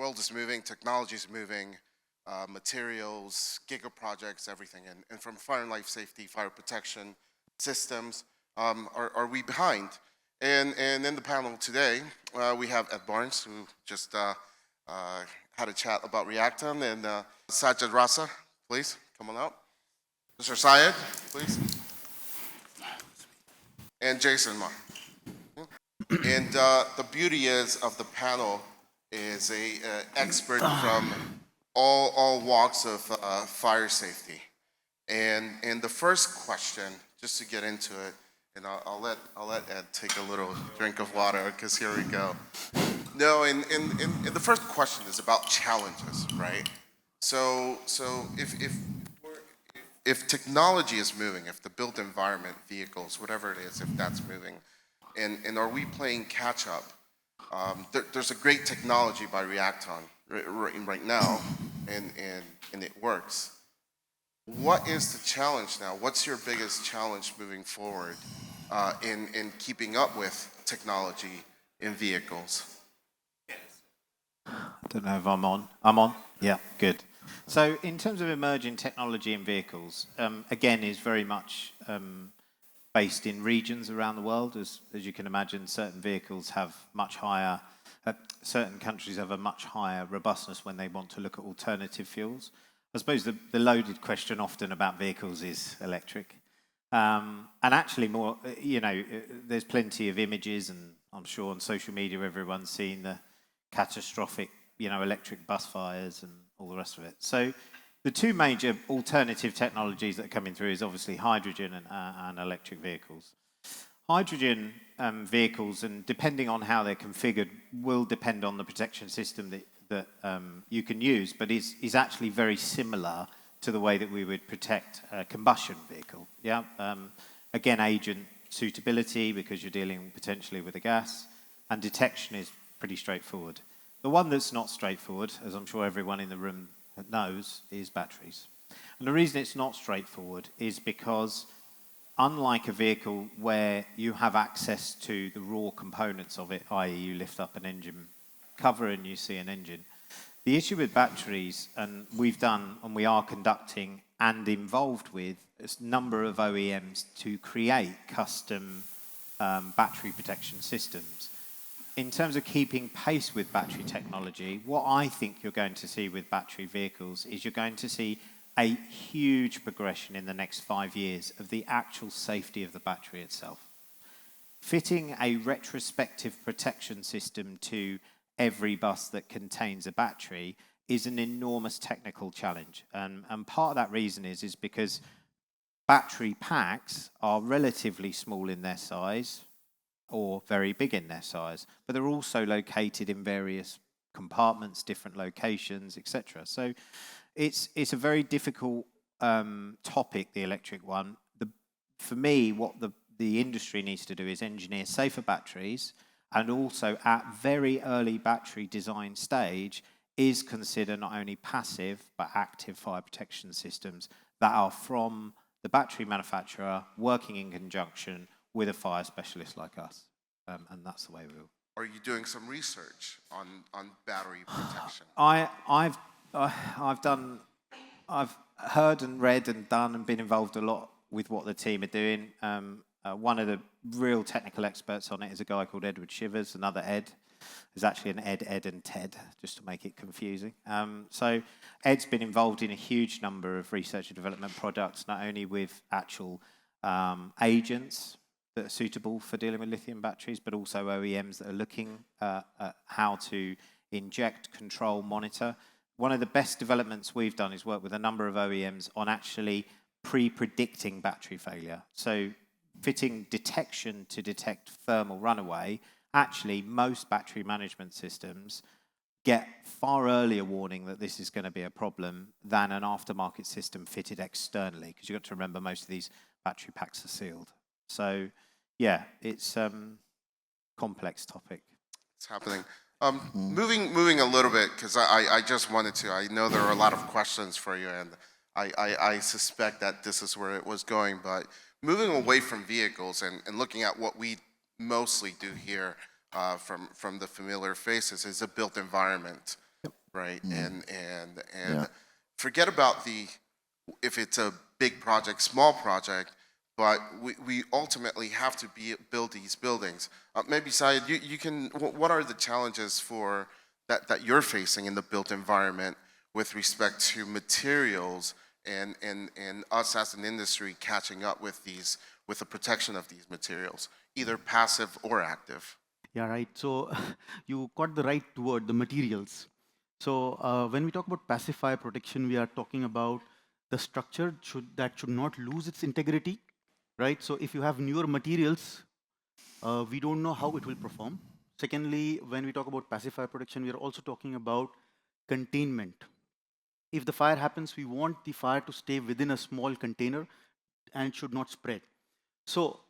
world is moving, technology is moving, materials, giga projects, everything. And from fire and life safety, fire protection systems, are we behind? And in the panel today, we have Ed Barnes, who just had a chat about Reacton, and Sajid Raza, please, come on up. Mr. Syed, please. And James Maher. And the beauty is of the panel is a expert from all walks of fire safety. And the first question, just to get into it, and I'll let Ed take a little drink of water, because here we go. No, and the first question is about challenges, right? So if technology is moving, if the built environment, vehicles, whatever it is, if that's moving, and are we playing catch up? There's a great technology by Reacton right now, and it works. What is the challenge now? What's your biggest challenge moving forward in keeping up with technology in vehicles? I don't know if I'm on. I'm on? Yeah, good. So in terms of emerging technology in vehicles, again, is very much based in regions around the world. As you can imagine, certain vehicles have much higher, certain countries have a much higher robustness when they want to look at alternative fuels. I suppose the loaded question often about vehicles is electric. And actually more, there's plenty of images, and I'm sure on social media everyone's seen the catastrophic, electric bus fires and all the rest of it. So the two major alternative technologies that are coming through is obviously hydrogen and electric vehicles. Hydrogen vehicles, and depending on how they're configured, will depend on the protection system that you can use, but is actually very similar to the way that we would protect a combustion vehicle. Yeah. Again, agent suitability, because you're dealing potentially with a gas, and detection is pretty straightforward. The one that's not straightforward, as I'm sure everyone in the room knows, is batteries. And the reason it's not straightforward is because, unlike a vehicle where you have access to the raw components of it, i.e. you lift up an engine cover and you see an engine, the issue with batteries, and we've done and we are conducting and involved with a number of OEMs to create custom battery protection systems. In terms of keeping pace with battery technology, what I think you're going to see with battery vehicles is you're going to see a huge progression in the next 5 years of the actual safety of the battery itself. Fitting a retrospective protection system to every bus that contains a battery is an enormous technical challenge. And part of that reason is because battery packs are relatively small in their size, or very big in their size, but they're also located in various compartments, different locations, etc. So it's a very difficult topic, the electric one. For me, what the industry needs to do is engineer safer batteries, and also at very early battery design stage is consider not only passive but active fire protection systems that are from the battery manufacturer working in conjunction with a fire specialist like us, and that's the way we will. Are you doing some research on battery protection? I've heard and read and done and been involved a lot with what the team are doing. One of the real technical experts on it is a guy called Edward Shivers. Another Ed. There's actually an Ed and Ted, just to make it confusing. So Ed's been involved in a huge number of research and development products, not only with actual agents that are suitable for dealing with lithium batteries, but also OEMs that are looking at how to inject, control, monitor. One of the best developments we've done is work with a number of OEMs on actually pre-predicting battery failure. So fitting detection to detect thermal runaway. Actually, most battery management systems get far earlier warning that this is going to be a problem than an aftermarket system fitted externally, because you've got to remember most of these battery packs are sealed. So, yeah, it's a complex topic. It's happening. Moving a little bit, because I just wanted to, I know there are a lot of questions for you, and I suspect that this is where it was going, but moving away from vehicles and looking at what we mostly do here from the familiar faces is a built environment. right? And forget about if it's a big project, small project, but we ultimately have to build these buildings. Maybe Syed, you can. What are the challenges that you're facing in the built environment with respect to materials and us as an industry catching up with the protection of these materials, either passive or active? Yeah, right. So you got the right word, the materials. So when we talk about passive fire protection, we are talking about the structure that should not lose its integrity, right? So if you have newer materials, we don't know how it will perform. Secondly, when we talk about passive fire protection, we are also talking about containment. If the fire happens, we want the fire to stay within a small container and it should not spread. So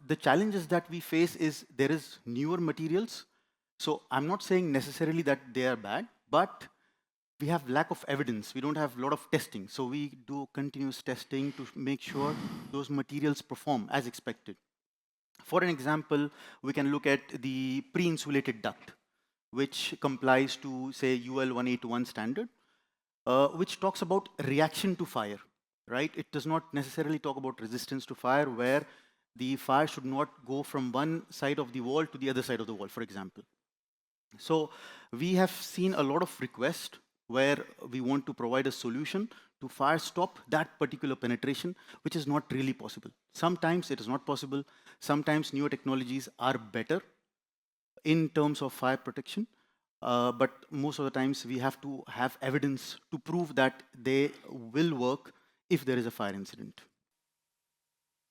the challenges that we face is there is newer materials. So I'm not saying necessarily that they are bad, but we have lack of evidence. We don't have a lot of testing. So we do continuous testing to make sure those materials perform as expected. For an example, we can look at the pre-insulated duct, which complies to, say, UL 181 standard, which talks about reaction to fire, right? It does not necessarily talk about resistance to fire, where the fire should not go from one side of the wall to the other side of the wall, for example. So we have seen a lot of requests where we want to provide a solution to fire stop that particular penetration, which is not really possible. Sometimes it is not possible. Sometimes newer technologies are better in terms of fire protection. But most of the times we have to have evidence to prove that they will work if there is a fire incident.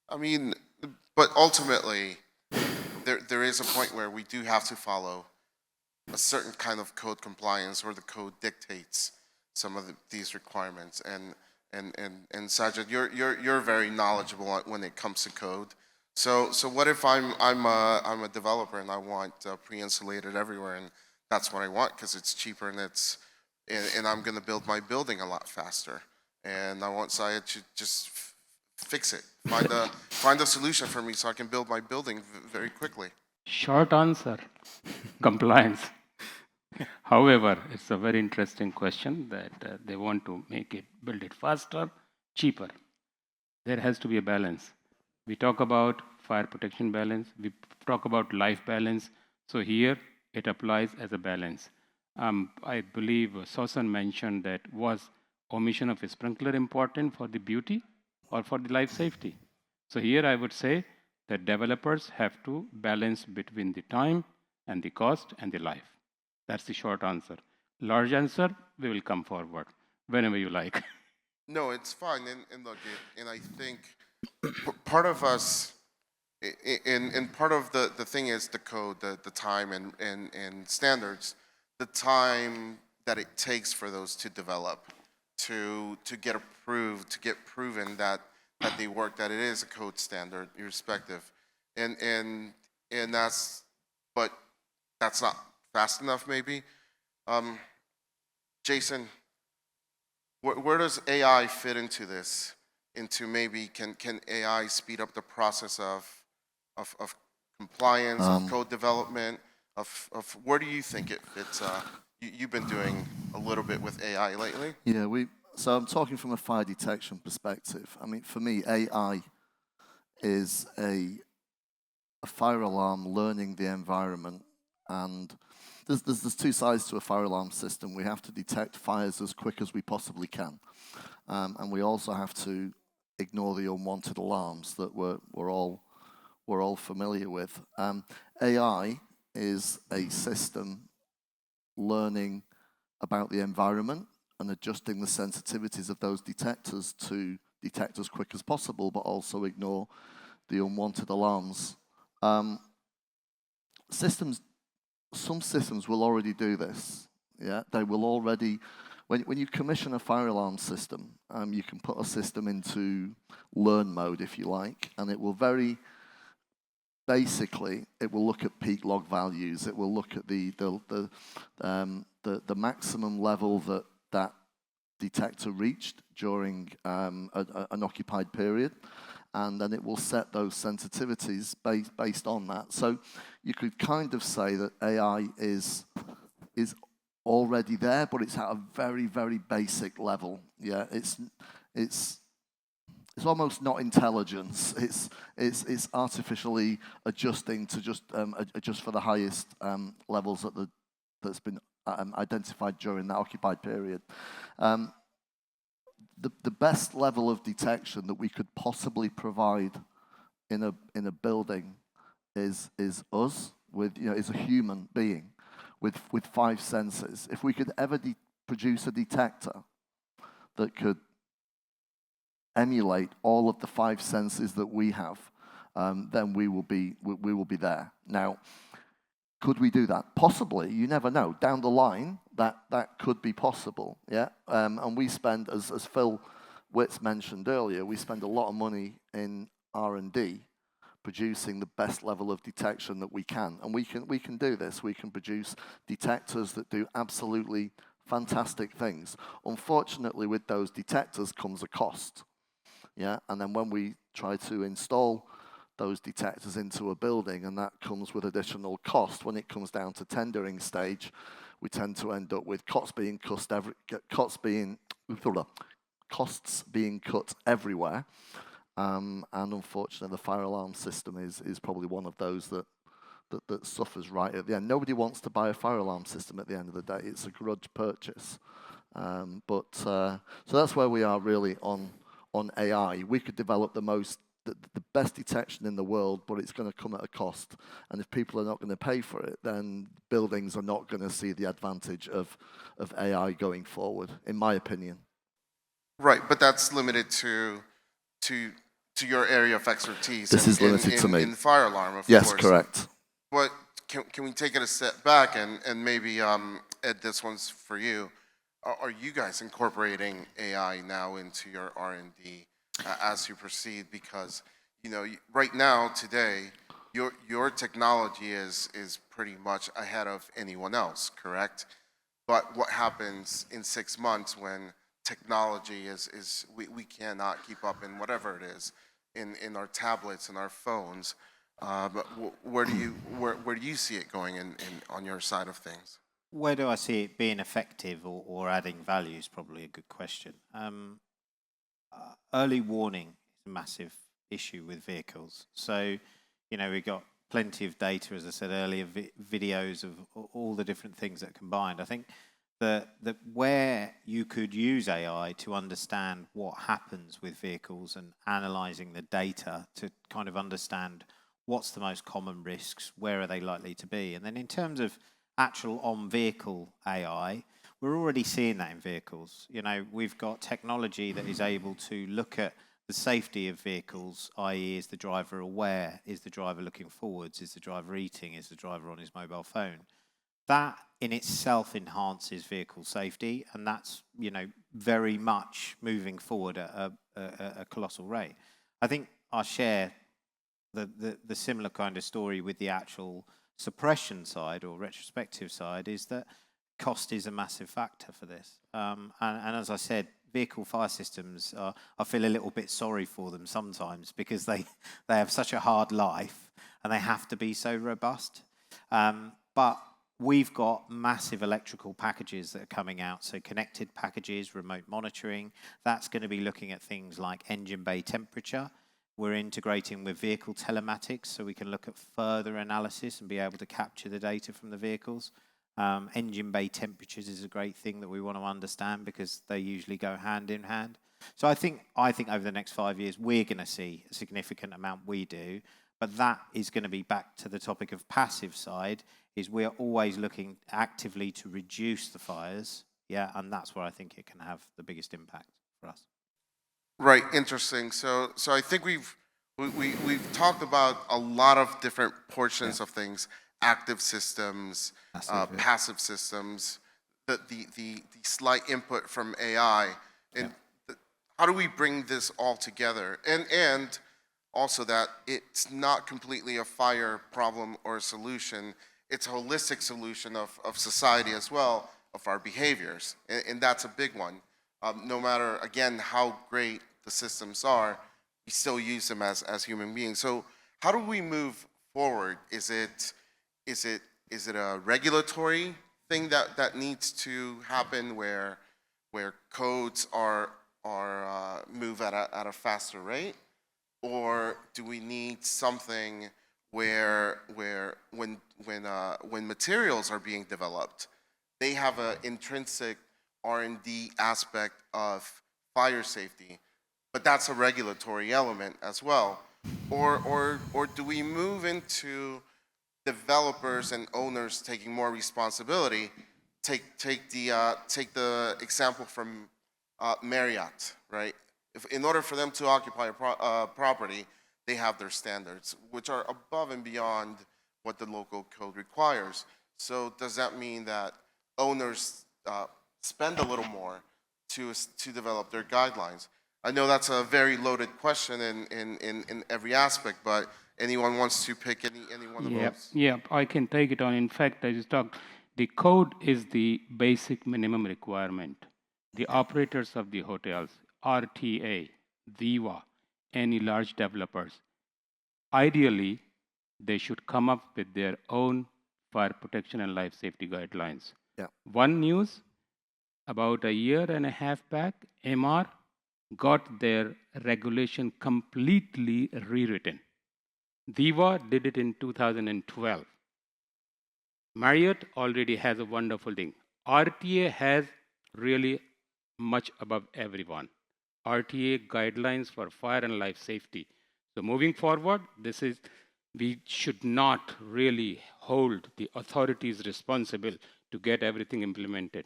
I mean, but ultimately, there is a point where we do have to follow a certain kind of code compliance, or the code dictates some of these requirements. And Sajid, you're very knowledgeable when it comes to code. So what if I'm a developer and I want pre-insulated everywhere, and that's what I want because it's cheaper and I'm going to build my building a lot faster, and I want Syed to just fix it, find a solution for me so I can build my building very quickly. Short answer, compliance. However, it's a very interesting question that they want to build it faster, cheaper. There has to be a balance. We talk about fire protection balance, we talk about life balance. So here it applies as a balance. I believe Sosan mentioned that was omission of a sprinkler important for the beauty or for the life safety. So here I would say that developers have to balance between the time and the cost and the life. That's the short answer. Large answer, we will come forward whenever you like. No, it's fine. And look, and I think part of us, and part of the thing is the code, the time and standards, the time that it takes for those to develop, to get approved, to get proven that they work, that it is a code standard, irrespective. And but that's not fast enough, maybe. Jason, where does AI fit into this? Into maybe can AI speed up the process of compliance, of code development, of where do you think it fits? You've been doing a little bit with AI lately. Yeah, so I'm talking from a fire detection perspective. I mean, for me, AI is a fire alarm learning the environment, and there's two sides to a fire alarm system. We have to detect fires as quick as we possibly can, and we also have to ignore the unwanted alarms that we're all familiar with. AI is a system learning about the environment and adjusting the sensitivities of those detectors to detect as quick as possible, but also ignore the unwanted alarms. Some systems will already do this. Yeah, they will already. When you commission a fire alarm system, you can put a system into learn mode, if you like, and it will basically look at peak log values. It will look at the maximum level that detector reached during an occupied period, and then it will set those sensitivities based on that. So you could kind of say that AI is already there, but it's at a very, very basic level. Yeah, it's almost not intelligence. It's artificially adjusting to just adjust for the highest levels that's been identified during that occupied period. The best level of detection that we could possibly provide in a building is us is a human being with 5 senses. If we could ever produce a detector that could emulate all of the 5 senses that we have, then we will be there. Now, could we do that? Possibly. You never know. Down the line, that could be possible. Yeah, and we spend, as Phil Witts mentioned earlier, we spend a lot of money in R&D producing the best level of detection that we can, and we can do this. We can produce detectors that do absolutely fantastic things. Unfortunately, with those detectors comes a cost. Yeah, and then when we try to install those detectors into a building, and that comes with additional cost. When it comes down to tendering stage, we tend to end up with costs being cut everywhere. And unfortunately, the fire alarm system is probably one of those that suffers right at the end. Nobody wants to buy a fire alarm system at the end of the day. It's a grudge purchase. So that's where we are really on AI. We could develop the best detection in the world, but it's going to come at a cost. And if people are not going to pay for it, then buildings are not going to see the advantage of AI going forward, in my opinion. Right, but that's limited to your area of expertise. This is limited to me. In fire alarm, of course. Yes, correct. But can we take it a step back and maybe, Ed, this one's for you. Are you guys incorporating AI now into your R&D as you proceed? Because, right now, today, your technology is pretty much ahead of anyone else, correct? But what happens in 6 months when technology we cannot keep up in whatever it is, in our tablets and our phones? But where do you see it going on your side of things? Where do I see it being effective or adding value is probably a good question. Early warning is a massive issue with vehicles. So, we've got plenty of data, as I said earlier, videos of all the different things that are combined. I think that where you could use AI to understand what happens with vehicles and analysing the data to kind of understand what's the most common risks, where are they likely to be. And then in terms of actual on-vehicle AI, we're already seeing that in vehicles. We've got technology that is able to look at the safety of vehicles, i.e. is the driver aware, is the driver looking forwards, is the driver eating, is the driver on his mobile phone. That in itself enhances vehicle safety, and that's very much moving forward at a colossal rate. I think I share the similar kind of story with the actual suppression side or retrospective side, is that cost is a massive factor for this. And as I said, vehicle fire systems, I feel a little bit sorry for them sometimes because they have such a hard life and they have to be so robust. But we've got massive electrical packages that are coming out, so connected packages, remote monitoring. That's going to be looking at things like engine bay temperature. We're integrating with vehicle telematics, so we can look at further analysis and be able to capture the data from the vehicles. Engine bay temperatures is a great thing that we want to understand because they usually go hand in hand. So I think over the next 5 years, we're going to see a significant amount we do, but that is going to be back to the topic of passive side, is we're always looking actively to reduce the fires, and that's where I think it can have the biggest impact for us. Right, interesting. So I think we've talked about a lot of different portions of things: active systems, passive systems, the slight input from AI, and how do we bring this all together? And also that it's not completely a fire problem or a solution; it's a holistic solution of society as well, of our behaviors, and that's a big one. No matter, again, how great the systems are, we still use them as human beings. So how do we move forward? Is it a regulatory thing that needs to happen where codes are move at a faster rate, or do we need something where when materials are being developed, they have an intrinsic R&D aspect of fire safety, but that's a regulatory element as well, or do we move into developers and owners taking more responsibility? Take the example from Marriott, right? If in order for them to occupy a property, they have their standards, which are above and beyond what the local code requires. So does that mean that owners spend a little more to develop their guidelines? I know that's a very loaded question in every aspect, but anyone wants to pick any one of those? Yeah, I can take it on. In fact, I just talked, the code is the basic minimum requirement. The operators of the hotels, RTA, Viva, any large developers, ideally, they should come up with their own fire protection and life safety guidelines. Yeah. One news, about a year and a half back, MR got their regulation completely rewritten. Viva did it in 2012. Marriott already has a wonderful thing. RTA has really much above everyone. RTA guidelines for fire and life safety. So moving forward, we should not really hold the authorities responsible to get everything implemented.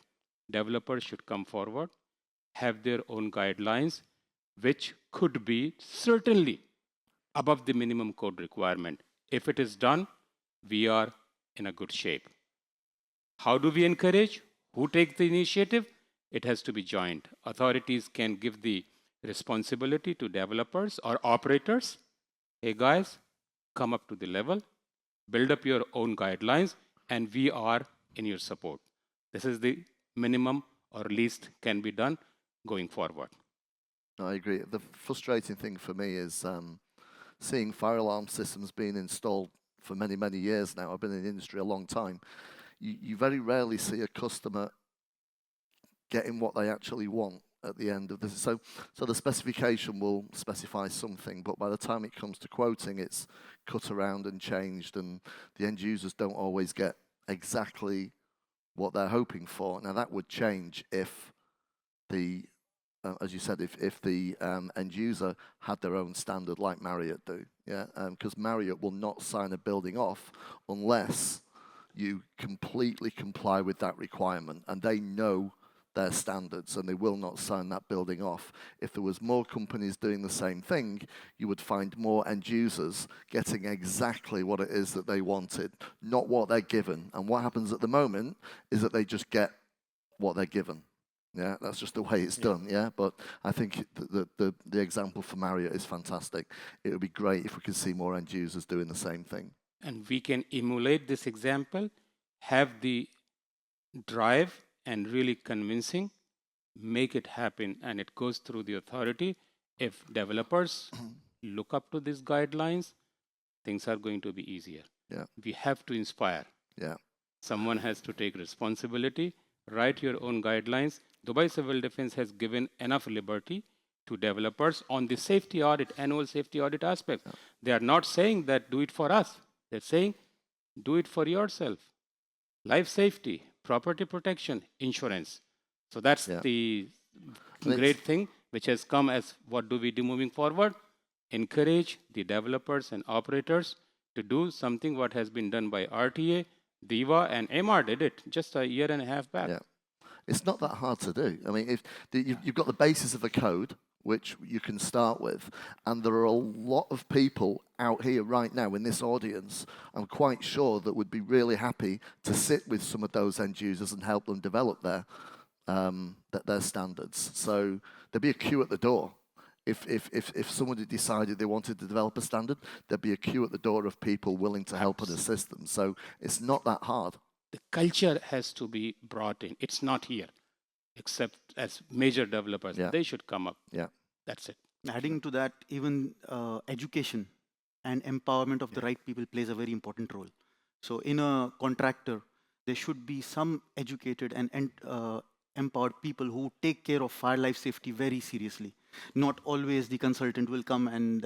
Developers should come forward, have their own guidelines, which could be certainly above the minimum code requirement. If it is done, we are in a good shape. How do we encourage? Who takes the initiative? It has to be joint. Authorities can give the responsibility to developers or operators. Hey guys, come up to the level, build up your own guidelines, and we are in your support. This is the minimum or least can be done going forward. I agree. The frustrating thing for me is seeing fire alarm systems being installed for many, many years now. I've been in the industry a long time. You very rarely see a customer getting what they actually want at the end of this. So the specification will specify something, but by the time it comes to quoting, it's cut around and changed, and the end users don't always get exactly what they're hoping for. Now that would change if the as you said, if the end user had their own standard like Marriott do, yeah, because Marriott will not sign a building off unless you completely comply with that requirement, and they know their standards, and they will not sign that building off. If there was more companies doing the same thing, you would find more end users getting exactly what it is that they wanted, not what they're given. And what happens at the moment is that they just get what they're given. Yeah, that's just the way it's done, yeah? But I think the example for Marriott is fantastic. It would be great if we could see more end users doing the same thing. And we can emulate this example, have the drive and really convincing, make it happen, and it goes through the authority. If developers look up to these guidelines, things are going to be easier. Yeah. We have to inspire. Yeah. Someone has to take responsibility, write your own guidelines. Dubai Civil Defense has given enough liberty to developers on the safety audit, annual safety audit aspect. Yeah. They are not saying that do it for us. They're saying do it for yourself. Life safety, property protection, insurance. So that's the great thing which has come as what do we do moving forward? Encourage the developers and operators to do something what has been done by RTA, Viva, and MR did it just a year and a half back. Yeah. It's not that hard to do. I mean, you've got the basis of a code, which you can start with, and there are a lot of people out here right now in this audience, I'm quite sure, that would be really happy to sit with some of those end users and help them develop their standards. So there'd be a queue at the door. If somebody decided they wanted to develop a standard, there'd be a queue at the door of people willing to help and assist them. So it's not that hard. The culture has to be brought in. It's not here, except as major developers. Yeah. They should come up. Yeah. That's it. Adding to that, even education and empowerment of the right people plays a very important role. So in a contractor, there should be some educated and empowered people who take care of fire life safety very seriously. Not always the consultant will come and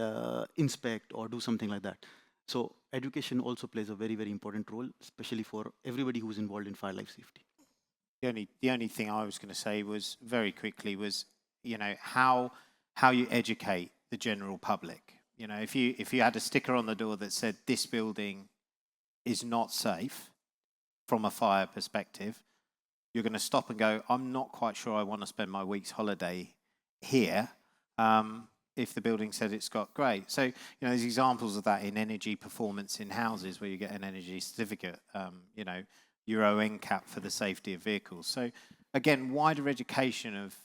inspect or do something like that. So education also plays a very, very important role, especially for everybody who's involved in fire life safety. The only thing I was going to say was very quickly was, you know, how you educate the general public. You know, if you had a sticker on the door that said this building is not safe from a fire perspective, you're going to stop and go, I'm not quite sure I want to spend my week's holiday here. If the building said it's got great. So, you know, there's examples of that in energy performance in houses where you get an energy certificate, you know, Euro NCAP for the safety of vehicles. So again, wider education of,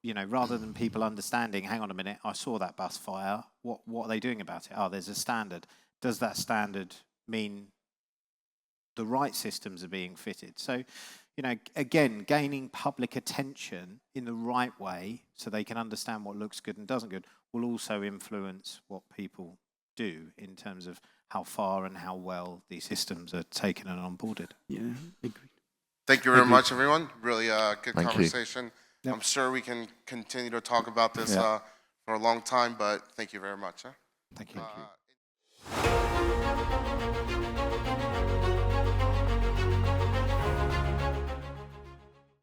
you know, rather than people understanding, hang on a minute, I saw that bus fire, what are they doing about it? Oh, there's a standard. Does that standard mean the right systems are being fitted? So, you know, again, gaining public attention in the right way so they can understand what looks good and doesn't good will also influence what people do in terms of how far and how well these systems are taken and onboarded. Yeah, agreed. Thank you very much, everyone. Really good Thank you. conversation. Yep. I'm sure we can continue to talk about this Yeah. for a long time, but thank you very much. Thank you. Uh,